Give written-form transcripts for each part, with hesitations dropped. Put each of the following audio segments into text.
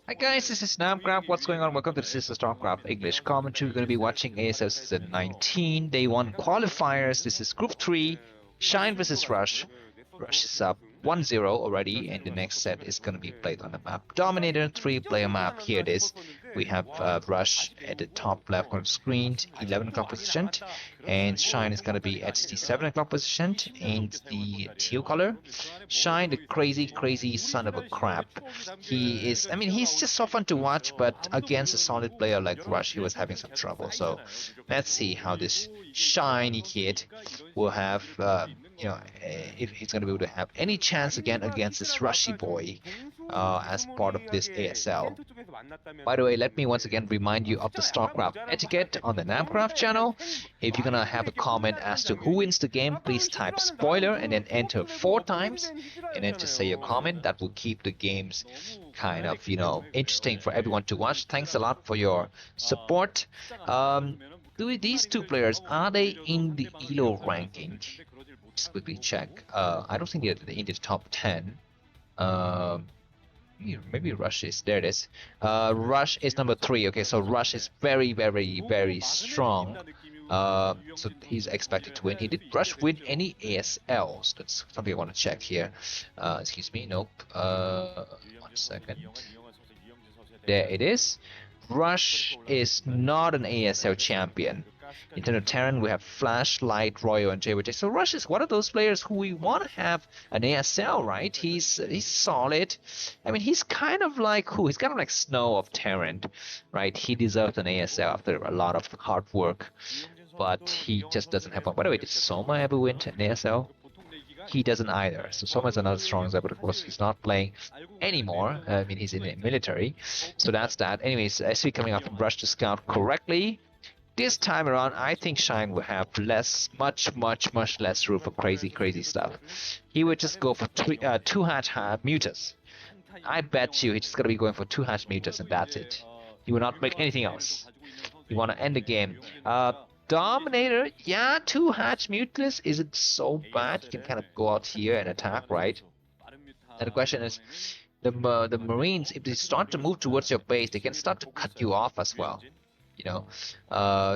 Hi guys, this is Namcraft. What's going on? Welcome to the Starcraft English commentary. We're going to be watching ASL S19 Day 1 qualifiers. This is Group 3, Shine versus Rush. Rush is up 1-0 already, and the next set is going to be played on the map Dominator 3-player map. Here it is. We have Rush at the top left corner of the screen, 11 o'clock positioned, and Shine is going to be at the 7 o'clock positioned in the teal color. Shine, the crazy son of a crap. He is, I mean, he's just so fun to watch, but against a solid player like Rush, he was having some trouble. So let's see how this shiny kid will have, if he's going to be able to have any chance again against this Rushy boy as part of this ASL. By the way, let me once again remind you of the Starcraft etiquette on the Namcraft channel. If you're gonna have a comment as to who wins the game, please type spoiler and then enter 4 times and then just say your comment. That will keep the games kind of, interesting for everyone to watch. Thanks a lot for your support. These two players, are they in the ELO ranking? Just quickly check. I don't think they're in the top 10. Maybe Rush is, there it is. Rush is number 3. Okay, so Rush is very strong. So he's expected to win. Did Rush win any ASLs? That's something I want to check here. Excuse me, nope. 1 second. There it is. Rush is not an ASL champion. In terms of Terran, we have Flash, Light, Royal, and ZvT. So Rush is one of those players who we want to have an ASL, right? He's solid. I mean, he's kind of like who? He's kind of like Snow of Terran, right? He deserves an ASL after a lot of hard work, but he just doesn't have one. By the way, did Soma ever win an ASL? He doesn't either. So Soma is another strong Zerg, but of course he's not playing anymore. I mean, he's in the military. So that's that. Anyways, SV coming up from Rush to scout correctly. This time around, I think Shine will have much less room for crazy stuff. He would just go for 2 hatch mutas. I bet you he's just gonna be going for 2 hatch mutas and that's it. He will not make anything else. You want to end the game. Dominator, yeah, 2 hatch mutas isn't so bad. You can kind of go out here and attack, right? And the question is, the Marines, if they start to move towards your base, they can start to cut you off as well.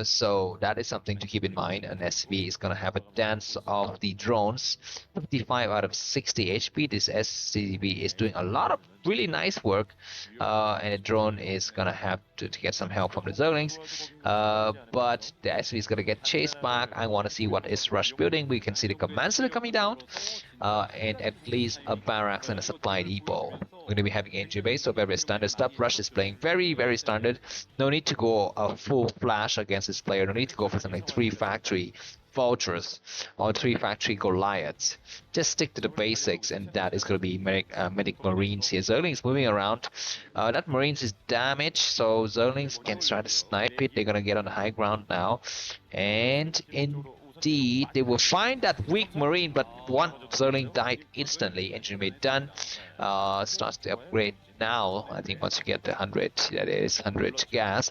So that is something to keep in mind. And SV is gonna have a dance of the drones. 55 out of 60 HP. This SCV is doing a lot of really nice work, and the drone is gonna have to get some help from the Zerglings. But the SV is gonna get chased back. I want to see what is Rush building. We can see the command center coming down, and at least a barracks and a supply depot. We're going to be having engine base, so very standard stuff. Rush is playing very standard. No need to go a full flash against this player. No need to go for something like 3 factory vultures or 3 factory Goliaths. Just stick to the basics, and that is going to be medic Marines here. Zerglings moving around. That Marines is damaged, so Zerglings can try to snipe it. They're going to get on the high ground now, and indeed they will find that weak Marine, but one Zerling died instantly. Engine bay done. Starts to upgrade now. I think once you get the 100, that is 100 gas,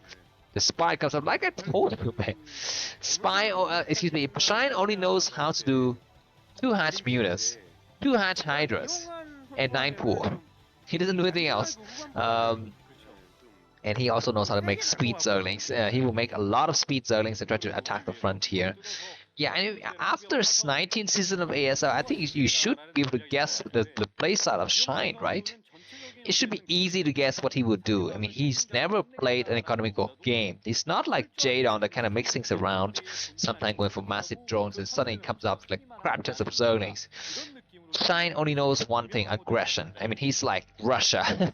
the spy comes up. Like I told you, man. Shine only knows how to do 2 hatch mutas, 2 hatch hydras, and 9 pool. He doesn't do anything else. And he also knows how to make speed Zerglings. He will make a lot of speed Zerglings and try to attack the frontier. Yeah, and after 19th season of ASL, I think you should be able to guess the playstyle of Shine, right? It should be easy to guess what he would do. I mean, he's never played an economical game. He's not like Jadon that kind of mix things around, sometimes going for massive drones and suddenly comes up with like crap tons of Zerglings. Shine only knows one thing: aggression. I mean, he's like Russia.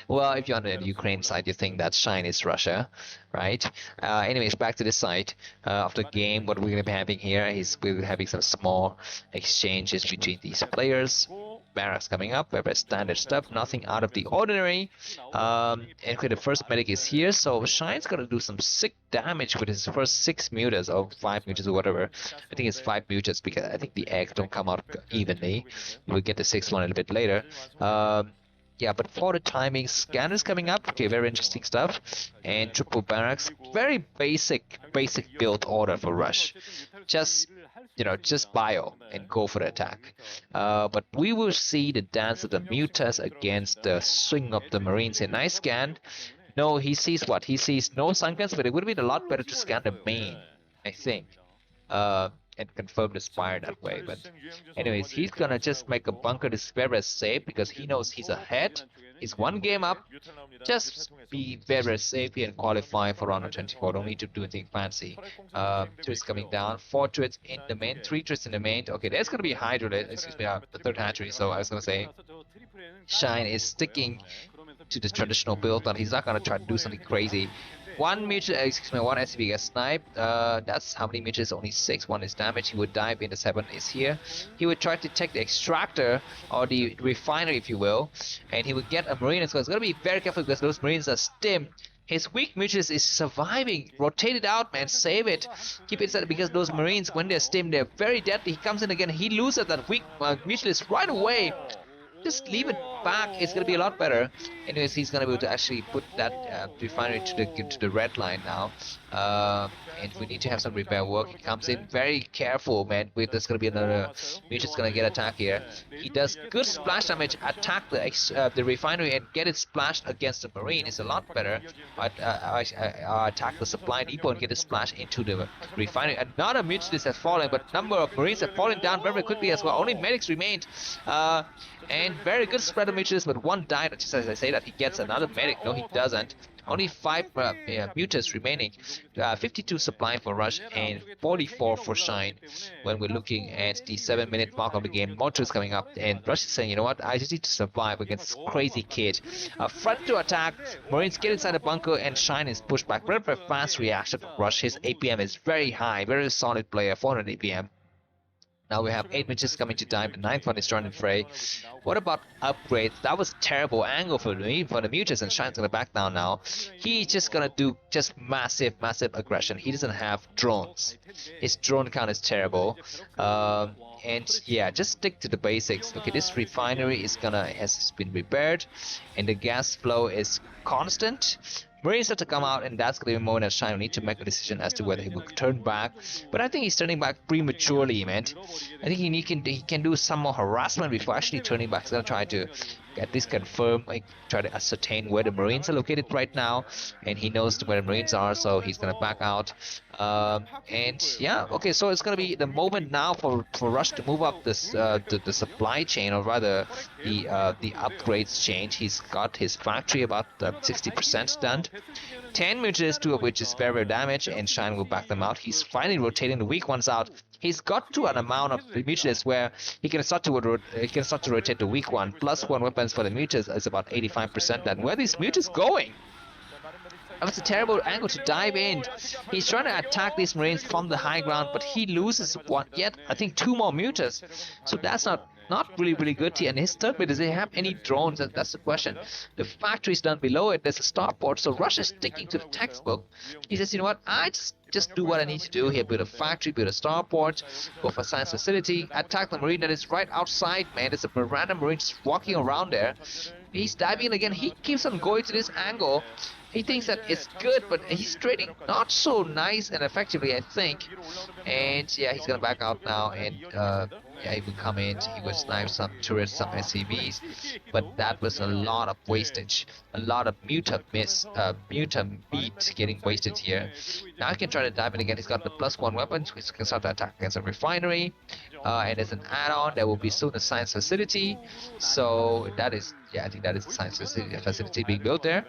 Well, if you're on the Ukraine side, you think that Shine is Russia, right? Anyways, back to this side of the game. What we're going to be having here is we're having some small exchanges between these players. Barracks coming up, very standard stuff, nothing out of the ordinary. And the first medic is here, so Shine's gonna do some sick damage with his first 6 mutas or 5 mutas or whatever. I think it's 5 mutas because I think the eggs don't come out evenly. We'll get the 6th one a little bit later. Yeah, but for the timing, scanners coming up. Okay, very interesting stuff. And triple barracks, very basic build order for Rush. Just just bio and go for the attack. But we will see the dance of the mutas against the swing of the Marines here. Nice scan. No, he sees what? He sees no sunkens, but it would have been a lot better to scan the main, I think. And confirm the spire that way. But anyways, he's gonna just make a bunker to very safe because he knows he's ahead. He's one game up. Just be very safe here and qualify for round of 24. Don't need to do anything fancy. Turrets coming down. 4 turrets in the main. 3 turrets in the main. Okay, there's gonna be a Hydra. Excuse me, the third hatchery. So I was gonna say, Shine is sticking to the traditional build, but he's not gonna try to do something crazy. One SCV gets sniped. That's how many meters? Only 6. 1 is damage. He would dive in. The 7 is here. He would try to take the extractor or the refinery, if you will, and he would get a marine. So it's gonna be very careful because those marines are stim. His weak mutuals is surviving. Rotate it out, man. Save it. Keep it set because those marines, when they're stim, they're very deadly. He comes in again. He loses that weak mutualist right away. Just leave it back. It's gonna be a lot better. Anyways, he's gonna be able to actually put that refinery to the red line now. And we need to have some repair work. He comes in very careful, man. There's gonna be another Mutu's gonna get attack here. He does good splash damage. Attack the refinery and get it splashed against the marine is a lot better. But I attack the supply depot and get it splashed into the refinery. Another Mutualist has fallen, but number of marines have fallen down very quickly as well. Only medics remained. And very good spread of Mutualists, but 1 died. Just as I say that, he gets another medic. No, he doesn't. Only 5 mutants remaining. 52 supply for Rush and 44 for Shine. When we're looking at the 7-minute mark of the game, Motor is coming up, and Rush is saying, you know what, I just need to survive against this crazy kid. Front to attack, Marines get inside the bunker, and Shine is pushed back. Very, very fast reaction from Rush. His APM is very high, very solid player, 400 APM. Now we have 8 witches coming to die, the 9th one is joining fray. What about upgrades? That was terrible angle for the mutants, and Shine's gonna back down now. He's just gonna do massive aggression. He doesn't have drones. His drone count is terrible. And yeah, just stick to the basics. Okay, this refinery has been repaired, and the gas flow is constant. Marines have to come out, and that's going to be a moment that Shine will need to make a decision as to whether he will turn back. But I think he's turning back prematurely, man. I think he can do some more harassment before actually turning back. He's going to try to get this confirmed, try to ascertain where the Marines are located right now, and he knows where the Marines are, so he's going to back out. And yeah, okay, so it's going to be the moment now for Rush to move up this the supply chain, or rather the upgrades chain. He's got his factory about 60% done. 10 mutants, 2 of which is very damage, and Shine will back them out. He's finally rotating the weak ones out. He's got to an amount of mutants where he can start to rotate the weak one. +1 weapons for the mutants is about 85% done. Where are these mutants going? That was a terrible angle to dive in. He's trying to attack these Marines from the high ground, but he loses I think 2 more mutants. So that's not really good here. And his third bit, does he have any drones? That's the question. The factory's down below it. There's a starport, so Russia is sticking to the textbook. He says, you know what, I just do what I need to do here. Build a factory, build a starport, go for a science facility, attack the Marine that is right outside, man. There's a random Marine just walking around there. He's diving in again. He keeps on going to this angle. He thinks that it's good, but he's trading not so nice and effectively, I think. And yeah, he's gonna back out now, and yeah, he will come in. He will snipe some turrets, some SCVs, but that was a lot of wastage, a lot of mutant beat getting wasted here. Now he can try to dive in again. He's got the +1 weapons, which can start to attack against a refinery. And as an add-on, there will be soon a science facility. So that is, yeah, I think that is a science facility being built there.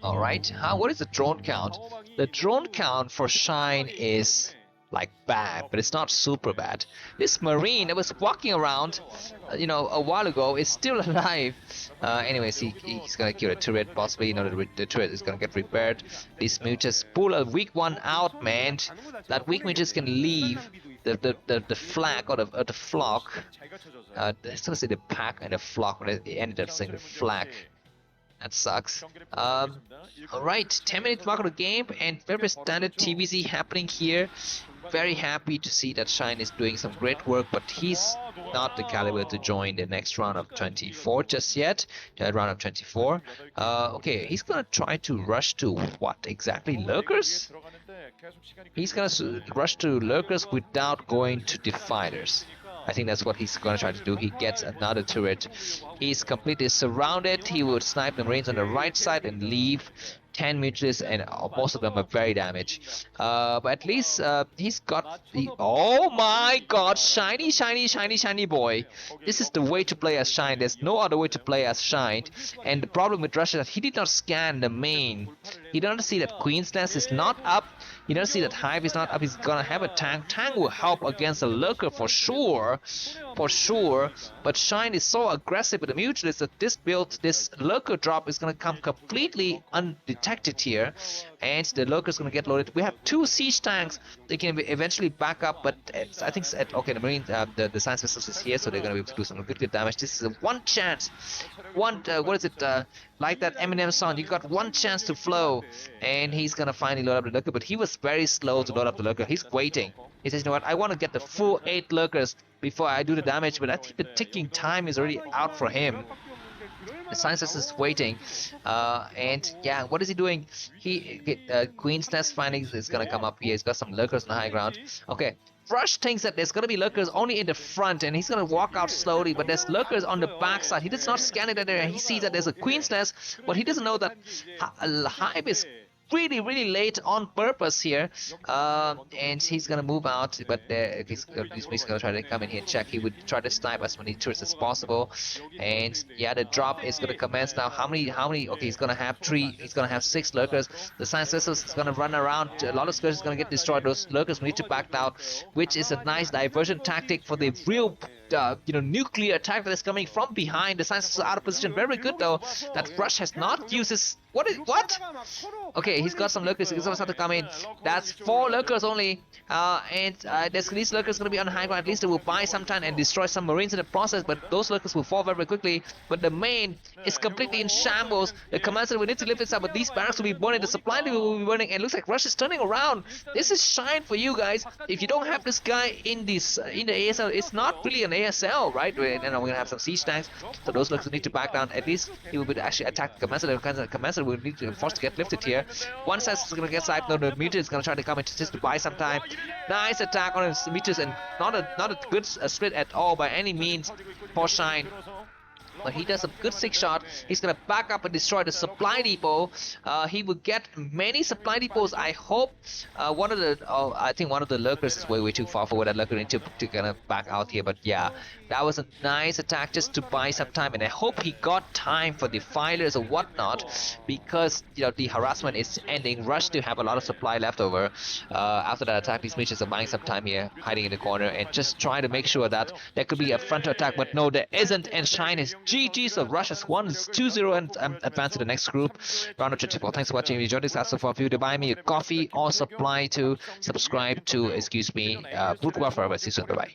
Alright, what is the drone count? The drone count for Shine is like bad, but it's not super bad. This Marine that was walking around, a while ago is still alive. Anyways, he's gonna kill a turret, possibly. The turret is gonna get repaired. These mutants pull a weak one out, man. That weak mutant can leave the flag or the flock. I was gonna say the pack and the flock, but it ended up saying the flag. That sucks. Alright, 10 minutes mark of the game, and very standard TVZ happening here. Very happy to see that Shine is doing some great work, but he's not the caliber to join the next round of 24 just yet. Round of 24. Okay, he's gonna try to rush to what exactly? Lurkers? He's gonna rush to lurkers without going to defilers. I think that's what he's gonna try to do. He gets another turret. He's completely surrounded. He would snipe the marines on the right side and leave 10 mutualists, and most of them are very damaged. But at least he's got the... Oh my god, shiny, shiny, shiny, shiny boy. This is the way to play as Shine. There's no other way to play as Shine. And the problem with Rush is that he did not scan the main. He did not see that Queen's Nest is not up. He doesn't see that Hive is not up. He's gonna have a tank. Tank will help against a lurker for sure. For sure. But Shine is so aggressive with the mutualists that this build, this lurker drop is gonna come completely undetected here. And the lurker is gonna get loaded. We have 2 siege tanks. They can eventually back up, but I think okay, the marine, the science vessels is here, so they're gonna be able to do some good damage. This is a one chance. What is it? Like that Eminem song, you got one chance to flow, and he's gonna finally load up the lurker, but he was very slow to load up the lurker. He's waiting. He says, you know what, I want to get the full 8 lurkers before I do the damage, but I think the ticking time is already out for him. The science is waiting, and yeah, what is he doing? Queen's Nest findings is gonna come up here. He's got some lurkers on the high ground. Okay. Rush thinks that there's gonna be lurkers only in the front, and he's gonna walk out slowly, but there's lurkers on the backside. He does not scan it there. He sees that there's a Queen's Nest, but he doesn't know that Hive is really late on purpose here, and he's gonna move out, but he's gonna try to come in here and check. He would try to snipe as many turrets as possible, and yeah, the drop is gonna commence now. How many? Okay, he's gonna have 3. He's gonna have 6 lurkers. The science vessel is gonna run around. A lot of skirts is gonna get destroyed. Those lurkers need to back down, which is a nice diversion tactic for the real nuclear attack that is coming from behind. The science is out of position. Very good though that Rush has not used his... What? Okay, he's got some lurkers. He's gonna start to come in. That's 4 lurkers only, and these lurkers gonna be on high ground. At least they will buy some time and destroy some marines in the process, but those lurkers will fall very quickly. But the main is completely in shambles. The commander will need to lift this up, but these barracks will be burning. The supply will be burning, and it looks like Rush is turning around. This is Shine for you guys. If you don't have this guy in the ASL, it's not really an ASL, right? We're gonna have some siege tanks, so those lurkers need to back down. At least he will actually attack the commander. The commander will need to force to get lifted here. One side is gonna get sniped. No, the meteor is gonna try to come in just to buy some time. Nice attack on his meteors, and not a good split at all by any means for Shine. But he does a good 6 shot. He's gonna back up and destroy the supply depot. He will get many supply depots. I hope I think one of the lurkers is way too far forward. That lurker need to kind of back out here. But yeah, that was a nice attack just to buy some time, and I hope he got time for defilers or whatnot, because the harassment is ending. Rush to have a lot of supply left over. After that attack, these mages are buying some time here, hiding in the corner, and just trying to make sure that there could be a frontal attack. But no, there isn't, and Shine is GG. So Rush has won 2-0 and advanced to the next group. Round of 24. Thanks for watching. If you enjoyed this, ask for you to buy me a coffee or subscribe to broodwar forever. See you soon. Bye bye.